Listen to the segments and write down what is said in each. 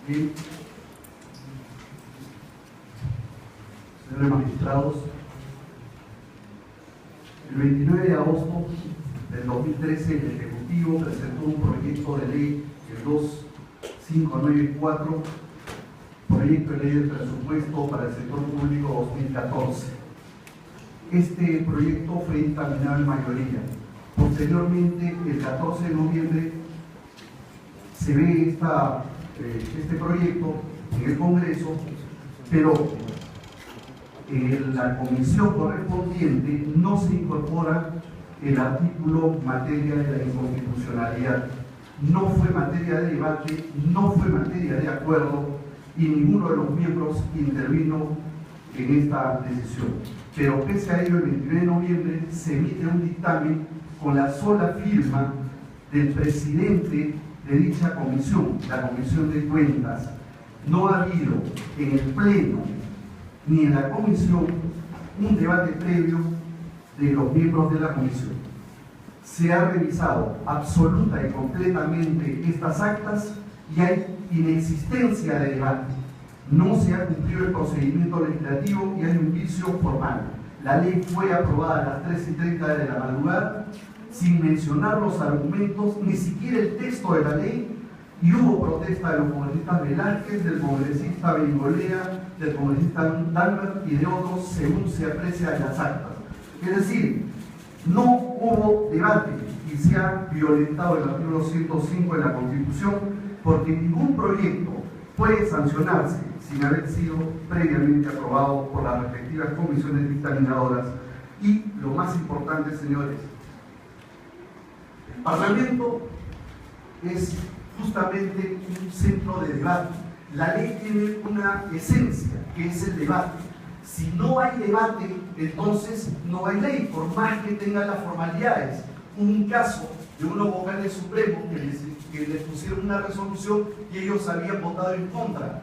Bien. Señores magistrados, el 29 de agosto del 2013 el Ejecutivo presentó un proyecto de ley, el 2594, proyecto de ley de presupuesto para el sector público 2014. Este proyecto fue dictaminado en mayoría. Posteriormente, el 14 de noviembre, se ve este proyecto en el Congreso, pero en la comisión correspondiente no se incorpora el artículo materia de la inconstitucionalidad. No fue materia de debate, no fue materia de acuerdo y ninguno de los miembros intervino en esta decisión. Pero pese a ello, el 29 de noviembre se emite un dictamen con la sola firma del presidente de dicha comisión, la Comisión de Cuentas. No ha habido en el Pleno ni en la comisión un debate previo de los miembros de la comisión. Se ha revisado absoluta y completamente estas actas y hay inexistencia de debate. No se ha cumplido el procedimiento legislativo y hay un vicio formal. La ley fue aprobada a las 3:30 de la madrugada sin mencionar los argumentos, ni siquiera el texto de la ley, y hubo protesta de los congresistas Velázquez, del congresista Bengolea, del congresista Dalbert y de otros, según se aprecia en las actas. Es decir, no hubo debate y se ha violentado el artículo 105 de la Constitución, porque ningún proyecto puede sancionarse sin haber sido previamente aprobado por las respectivas comisiones dictaminadoras. Y lo más importante, señores, el Parlamento es justamente un centro de debate. La ley tiene una esencia, que es el debate. Si no hay debate, entonces no hay ley, por más que tenga las formalidades. Un caso de unos vocales supremos que les pusieron una resolución y ellos habían votado en contra.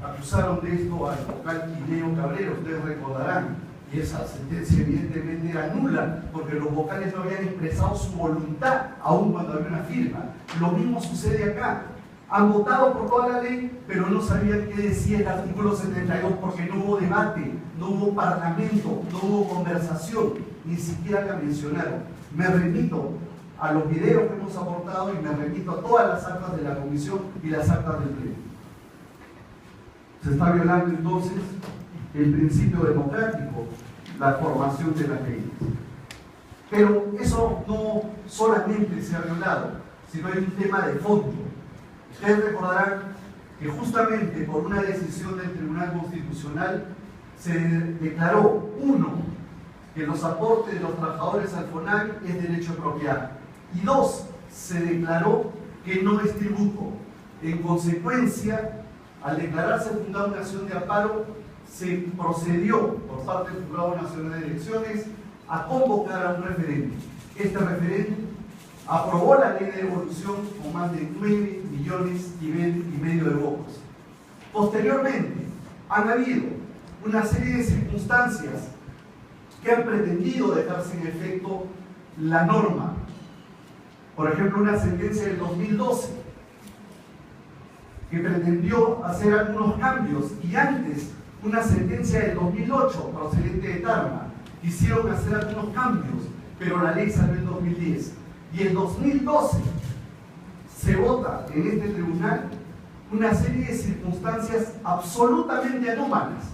Acusaron de esto al vocal Quineo Cabrera, ustedes recordarán, y esa sentencia evidentemente era nula, porque los vocales no habían expresado su voluntad, aun cuando había una firma. Lo mismo sucede acá. Han votado por toda la ley, pero no sabían qué decía el artículo 72, porque no hubo debate, no hubo parlamento, no hubo conversación, ni siquiera la mencionaron. Me remito a los videos que hemos aportado y me remito a todas las actas de la comisión y las actas del pleno. Se está violando entonces el principio democrático, la formación de las leyes. Pero eso no solamente se ha violado, sino hay un tema de fondo. Ustedes recordarán que justamente por una decisión del Tribunal Constitucional se declaró, uno, que los aportes de los trabajadores al FONAC es derecho expropiado, y dos, se declaró que no es tributo. En consecuencia, al declararse fundada una acción de amparo, se procedió por parte del Juzgado Nacional de Elecciones a convocar a un referéndum. Este referéndum aprobó la ley de devolución con más de 9,5 millones de votos. Posteriormente, han habido una serie de circunstancias que han pretendido dejar sin efecto la norma. Por ejemplo, una sentencia del 2012 que pretendió hacer algunos cambios, y antes una sentencia del 2008 procedente de Tarma, quisieron hacer algunos cambios, pero la ley salió en 2010. Y en 2012 se vota en este tribunal una serie de circunstancias absolutamente anómalas.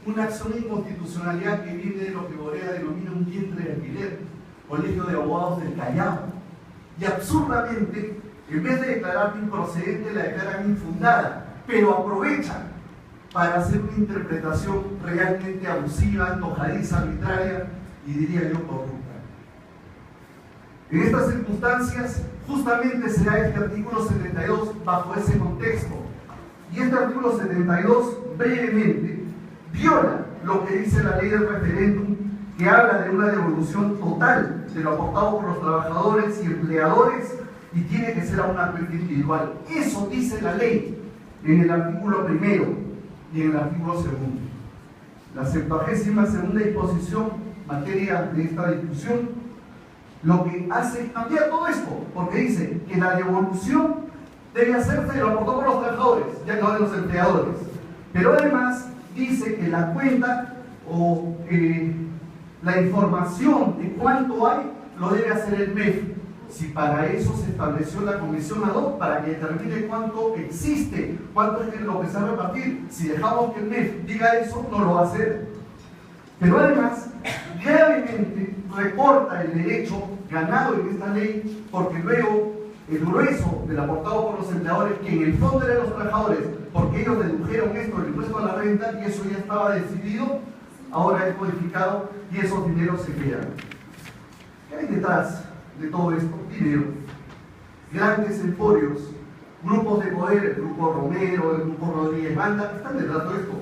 Una acción de inconstitucionalidad que viene de lo que Borea denomina un vientre de alquiler, Colegio de Abogados del Callao. Y absurdamente, en vez de declarar improcedente, la declaran infundada, pero aprovechan para hacer una interpretación realmente abusiva, antojadiza, arbitraria y diría yo corrupta. En estas circunstancias, justamente se da este artículo 72 bajo ese contexto. Y este artículo 72, brevemente, viola lo que dice la ley del referéndum, que habla de una devolución total de lo aportado por los trabajadores y empleadores y tiene que ser a una cuenta individual. Eso dice la ley en el artículo 1 y en el artículo 2. La 72ª disposición, materia de esta discusión, lo que hace es cambiar todo esto, porque dice que la devolución debe hacerse, lo aportó por los trabajadores, ya no de los empleadores. Pero además dice que la cuenta o la información de cuánto hay lo debe hacer el MEF. Si para eso se estableció la comisión ad hoc, para que determine cuánto existe, cuánto es lo que se va a repartir. Si dejamos que el MEF diga eso, no lo va a hacer. Pero además, gravemente recorta el derecho ganado en esta ley, porque luego el grueso del aportado por los empleadores, que en el fondo eran los trabajadores, porque ellos dedujeron esto del impuesto a la renta y eso ya estaba decidido, ahora es modificado y esos dineros se quedan. ¿Qué hay detrás de todo esto? Dinero. Grandes emporios, grupos de poder, el grupo Romero, el grupo Rodríguez Banda, están detrás de esto,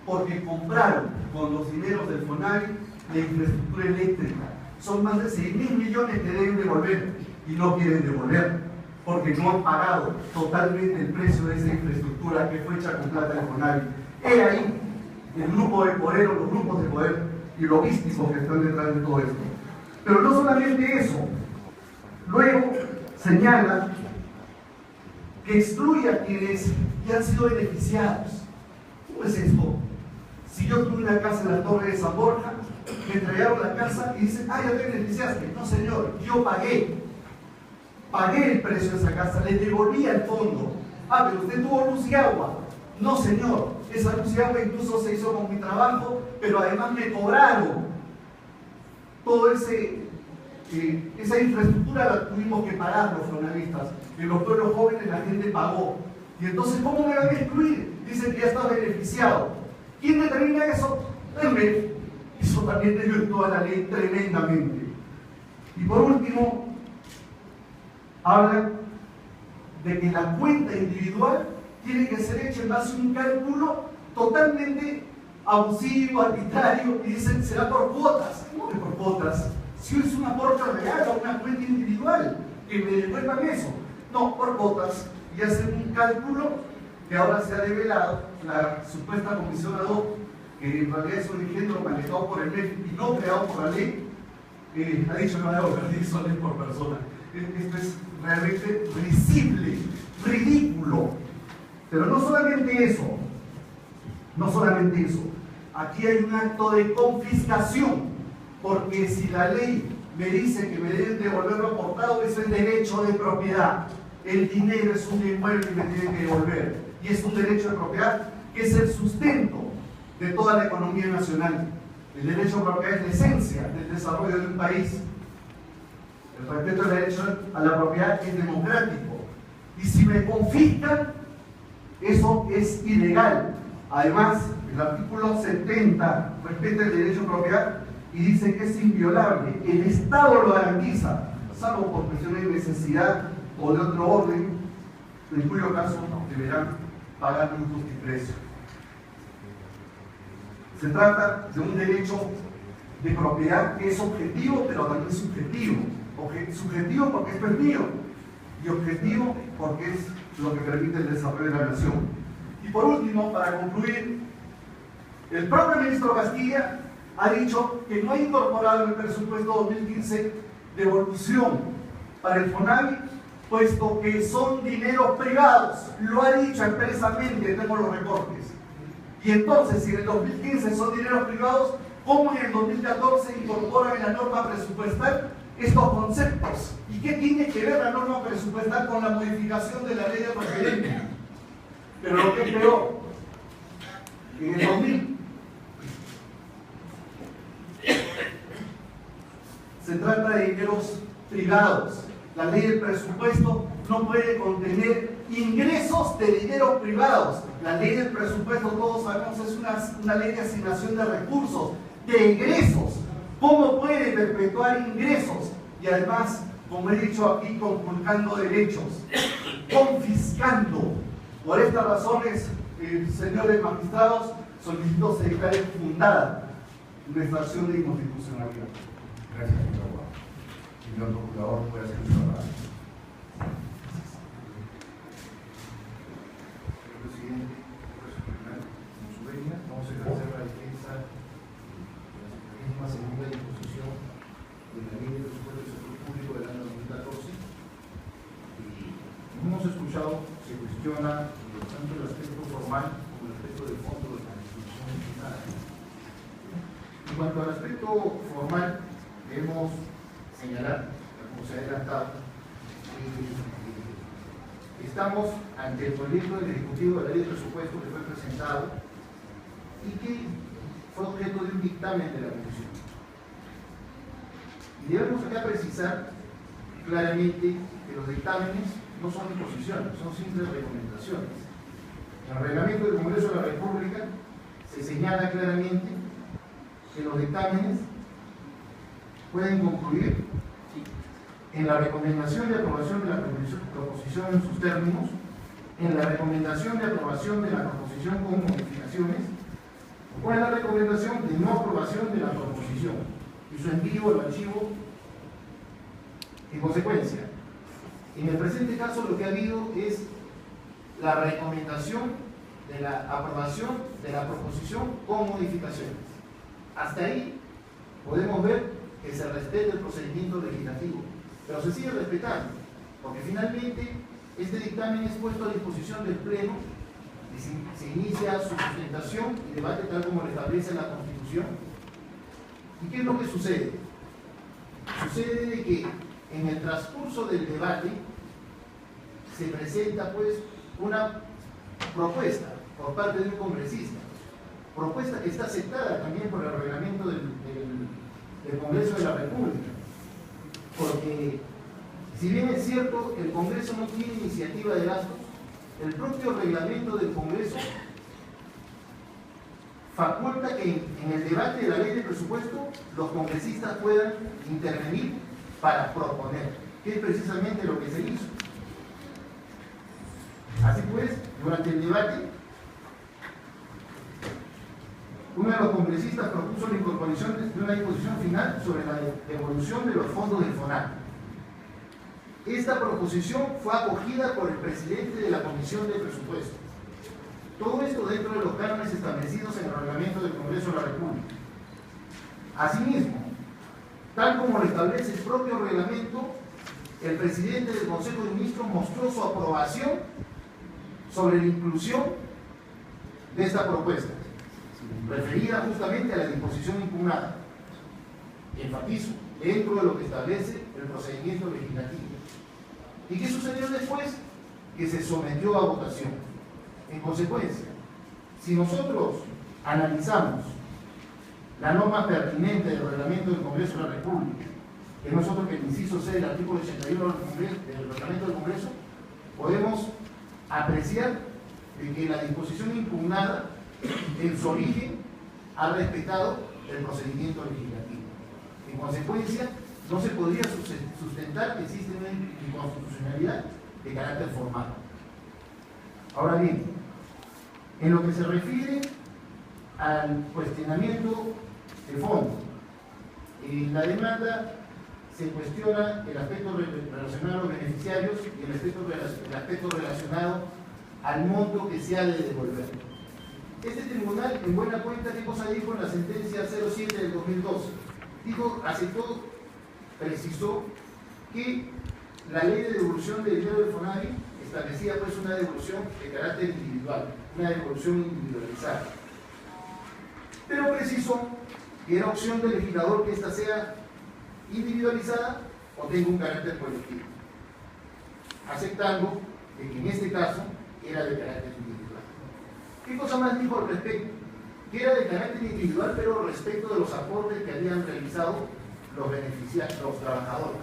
porque compraron con los dineros del FONAVI la infraestructura eléctrica. Son más de 6.000 millones que deben devolver y no quieren devolver, porque no han pagado totalmente el precio de esa infraestructura que fue hecha con plata del FONAVI. He ahí el grupo de poder, los grupos de poder y logísticos que están detrás de todo esto. Pero no solamente eso, luego señala que excluye a quienes ya han sido beneficiados. ¿Cómo es esto? Si yo tuve una casa en la Torre de San Borja, me entregaron la casa y dicen, ah, ya te beneficiaste. No, señor, yo pagué el precio de esa casa, le devolví al fondo. Ah, pero usted tuvo luz y agua. No, señor, esa luz y agua incluso se hizo con mi trabajo, pero además me cobraron. Todo esa infraestructura la tuvimos que pagar los jornalistas. En los pueblos jóvenes la gente pagó. Y entonces, ¿cómo me van a excluir? Dicen que ya está beneficiado. ¿Quién determina eso? El MEF. Eso también desvirtúa la ley tremendamente. Y por último, habla de que la cuenta individual tiene que ser hecha en base a un cálculo totalmente abusivo, arbitrario, y dicen, será por cuotas. ¿Cómo que por cuotas? Si es un aporte real o una cuenta individual, que me devuelvan eso. No, por cuotas, y hacen un cálculo que ahora se ha develado, la supuesta comisión ad hoc, que en realidad es un engendro manejado por el MEF y no creado por la ley, ha dicho que va a devolver 10 soles por persona. Esto es realmente risible, ridículo. Pero no solamente eso, aquí hay un acto de confiscación, porque si la ley me dice que me deben devolver lo aportado, es el derecho de propiedad. El dinero es un inmueble que me tienen que devolver, y es un derecho de propiedad que es el sustento de toda la economía nacional. El derecho de propiedad es la esencia del desarrollo de un país. El respeto al derecho a la propiedad es democrático. Y si me confiscan, eso es ilegal. Además, el artículo 70 respeta el derecho a propiedad y dice que es inviolable. El Estado lo garantiza, salvo por cuestiones de necesidad o de otro orden, en cuyo caso deberán pagar un justiprecio. Se trata de un derecho de propiedad que es objetivo, pero también subjetivo. Subjetivo porque esto es mío, y objetivo porque es lo que permite el desarrollo de la nación. Y por último, para concluir, el propio ministro Castilla ha dicho que no ha incorporado en el presupuesto 2015 devolución para el FONAVI, puesto que son dineros privados. Lo ha dicho expresamente, tengo los recortes. Y entonces, si en el 2015 son dineros privados, ¿cómo en el 2014 incorporan en la norma presupuestal estos conceptos? ¿Y qué tiene que ver la norma presupuestal con la modificación de la ley de referéndum? Pero lo que es peor, en el 2000 se trata de dineros privados. La ley del presupuesto no puede contener ingresos de dineros privados. La ley del presupuesto, todos sabemos, es una ley de asignación de recursos, de ingresos. ¿Cómo puede perpetuar ingresos? Y además, como he dicho aquí, conculcando derechos, confiscando. Por estas razones, señores magistrados, solicito se declare fundada nuestra acción de inconstitucionalidad. Gracias, señor Guado. Señor procurador, puede hacer su trabajo. Señor presidente, como su venia, vamos a ejercer la defensa de la 32ª disposición de la Ley de Presupuesto del Sector Público del año 2014. Y hemos escuchado relaciona tanto el aspecto formal como el aspecto de fondo de la disposición impugnada. En cuanto al aspecto formal, debemos señalar, como se ha adelantado, que estamos ante el proyecto del Ejecutivo de la Ley de Presupuesto que fue presentado y que fue objeto de un dictamen de la Comisión. Y debemos acá precisar claramente que los dictámenes no son imposiciones, son simples recomendaciones. En el reglamento del Congreso de la República se señala claramente que los dictámenes pueden concluir en la recomendación de aprobación de la proposición en sus términos, en la recomendación de aprobación de la proposición con modificaciones, o en la recomendación de no aprobación de la proposición y su envío al archivo. En consecuencia, en el presente caso lo que ha habido es la recomendación de la aprobación de la proposición con modificaciones. Hasta ahí podemos ver que se respeta el procedimiento legislativo, pero se sigue respetando, porque finalmente este dictamen es puesto a disposición del Pleno y se inicia su sustentación y debate tal como lo establece la Constitución. ¿Y qué es lo que sucede? Sucede de que en el transcurso del debate se presenta pues una propuesta por parte de un congresista, propuesta que está aceptada también por el reglamento del Congreso de la República, porque si bien es cierto el Congreso no tiene iniciativa de gastos, el propio reglamento del Congreso faculta que en el debate de la ley de presupuesto los congresistas puedan intervenir para proponer, que es precisamente lo que se hizo. Así pues, durante el debate, uno de los congresistas propuso la incorporación de una disposición final sobre la devolución de los fondos del FONAC. Esta proposición fue acogida por el presidente de la Comisión de Presupuestos. Todo esto dentro de los cánones establecidos en el reglamento del Congreso de la República. Asimismo, tal como lo establece el propio reglamento, el presidente del Consejo de Ministros mostró su aprobación sobre la inclusión de esta propuesta, referida justamente a la disposición impugnada. Enfatizo, dentro de lo que establece el procedimiento legislativo. ¿Y qué sucedió después? Que se sometió a votación. En consecuencia, si nosotros analizamos la norma pertinente del reglamento del Congreso de la República, que no es otro que el inciso C del artículo 81 del reglamento del Congreso, podemos apreciar de que la disposición impugnada en su origen ha respetado el procedimiento legislativo. En consecuencia, no se podría sustentar que existe una inconstitucionalidad de carácter formal. Ahora bien, en lo que se refiere al cuestionamiento de fondo, en la demanda se cuestiona el aspecto relacionado a los beneficiarios y el aspecto relacionado al monto que se ha de devolver. Este tribunal, en buena cuenta, ¿qué cosa dijo en la sentencia 07 del 2012? Dijo, aceptó, precisó que la ley de devolución de dinero del FONAVI establecía pues una devolución de carácter individual, una devolución individualizada. Pero precisó que era opción del legislador que ésta sea individualizada o tenga un carácter colectivo, aceptando de que en este caso era de carácter individual. ¿Qué cosa más dijo al respecto? Que era de carácter individual, pero respecto de los aportes que habían realizado los beneficiarios, los trabajadores.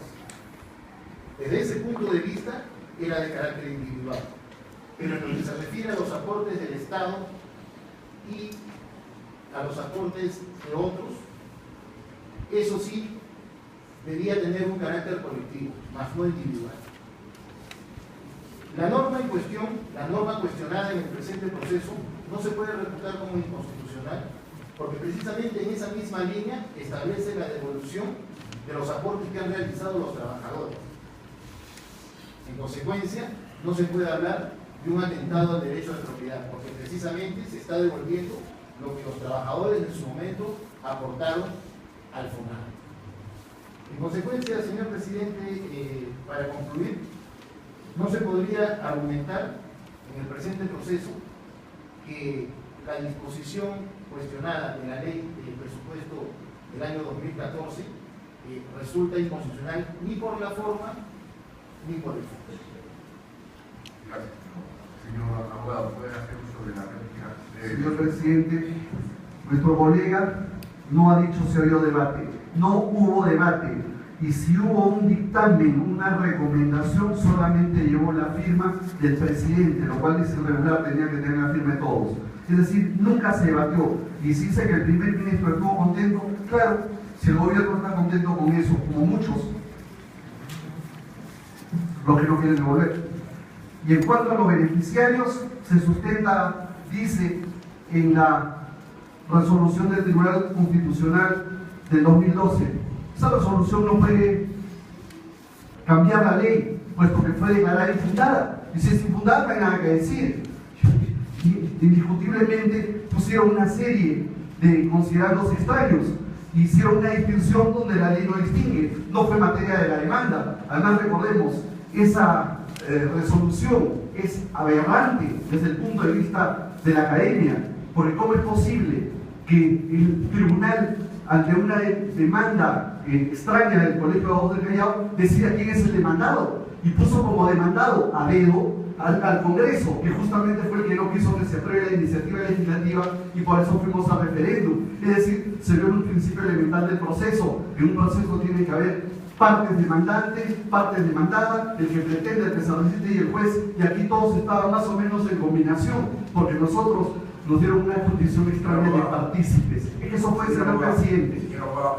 Desde ese punto de vista, era de carácter individual. Pero en lo que se refiere a los aportes del Estado y a los aportes de otros, eso sí debía tener un carácter colectivo, más no individual. La norma en cuestión, la norma cuestionada en el presente proceso, no se puede reputar como inconstitucional, porque precisamente en esa misma línea establece la devolución de los aportes que han realizado los trabajadores. En consecuencia, no se puede hablar de un atentado al derecho de propiedad, porque precisamente se está devolviendo lo que los trabajadores en su momento aportaron al FONAVI. En consecuencia, señor presidente, para concluir, no se podría argumentar en el presente proceso que la disposición cuestionada de la ley del presupuesto del año 2014 resulta inconstitucional ni por la forma ni por el fondo. Gracias. Señor abogado, ¿puede hacer uso de la réplica? Señor presidente, nuestro colega no ha dicho si había debate. No hubo debate. Y si hubo un dictamen, una recomendación, solamente llevó la firma del presidente, lo cual es irregular, tenía que tener la firma de todos. Es decir, nunca se debatió. Y si dice que el primer ministro estuvo contento, claro, si el gobierno está contento con eso, como muchos, los que no quieren devolver. Y en cuanto a los beneficiarios, se sustenta, dice, en la resolución del Tribunal Constitucional del 2012. Esa resolución no puede cambiar la ley, puesto que fue declarada infundada. Y si es infundada, no hay nada que decir. Indiscutiblemente pusieron una serie de considerandos extraños, hicieron una distinción donde la ley no distingue, no fue materia de la demanda. Además, recordemos, esa resolución es aberrante desde el punto de vista de la academia, porque ¿cómo es posible que el tribunal, ante una demanda extraña del Colegio de Abogados del Callao, decida quién es el demandado? Y puso como demandado a dedo al Congreso, que justamente fue el que no quiso que se apruebe la iniciativa legislativa, y por eso fuimos a referéndum. Es decir, se vio en un principio elemental del proceso, que en un proceso tiene que haber partes demandantes, partes demandadas, el que pretende, el que se resiste y el juez, y aquí todos estaban más o menos en combinación, porque nosotros nos dieron una condición extraña de partícipes. Eso fue, señor presidente.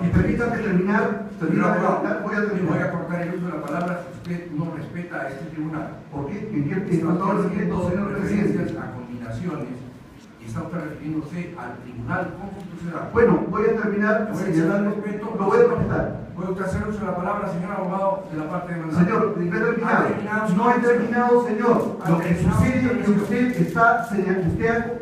Y permítame terminar, voy a terminar. Voy a cortar el uso de la palabra si usted no respeta a este tribunal. ¿Por qué? ¿En todo respeto, señor presidente? A combinaciones, y está usted refiriéndose al Tribunal Constitucional. Bueno, voy a terminar señalando, lo voy a respetar. ¿Puede usted hacer uso de la palabra, señor abogado, de la parte de demandante? Señor, he terminado. No he terminado, señor. Lo que sucede es que usted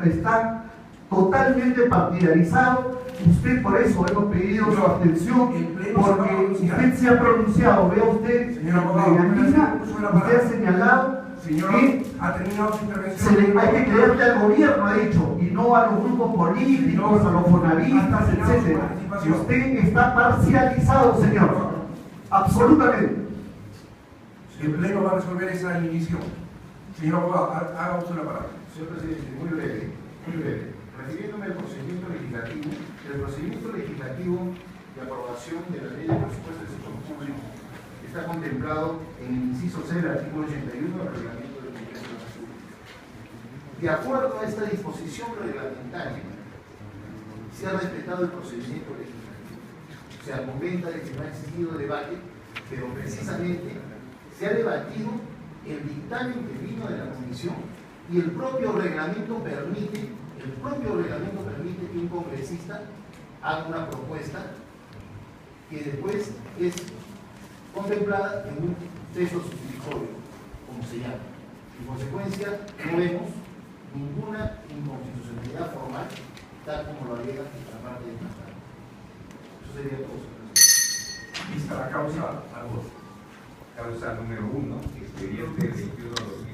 está totalmente partidarizado. Usted, por eso hemos pedido su abstención, porque usted se ha pronunciado. Vea usted, señor abogado, usted ha señalado que ha terminado su intervención. Hay que creerle al gobierno, ha dicho, y no a los grupos políticos, a los fonavistas, etc. Y usted está parcializado, señor. Absolutamente. El Pleno va a resolver esa inhibición. Señor abogado, haga uso de la palabra. Señor presidente, muy breve, muy breve. Refiriéndome al procedimiento legislativo, el procedimiento legislativo de aprobación de la ley de presupuesto del sector público está contemplado en el inciso C del artículo 81 del reglamento del Congreso de la República. De acuerdo a esta disposición reglamentaria, se ha respetado el procedimiento legislativo. Se argumenta de que no ha existido debate, pero precisamente se ha debatido el dictamen que vino de la comisión, y el propio reglamento permite que un congresista haga una propuesta que después es contemplada en un texto sustitutorio, como se llama. En consecuencia, no vemos ninguna inconstitucionalidad formal, tal como lo alega la parte de Estado. Eso sería todo, señor presidente. Vista la causa, al voto. Causa número 1, expediente 21/2000.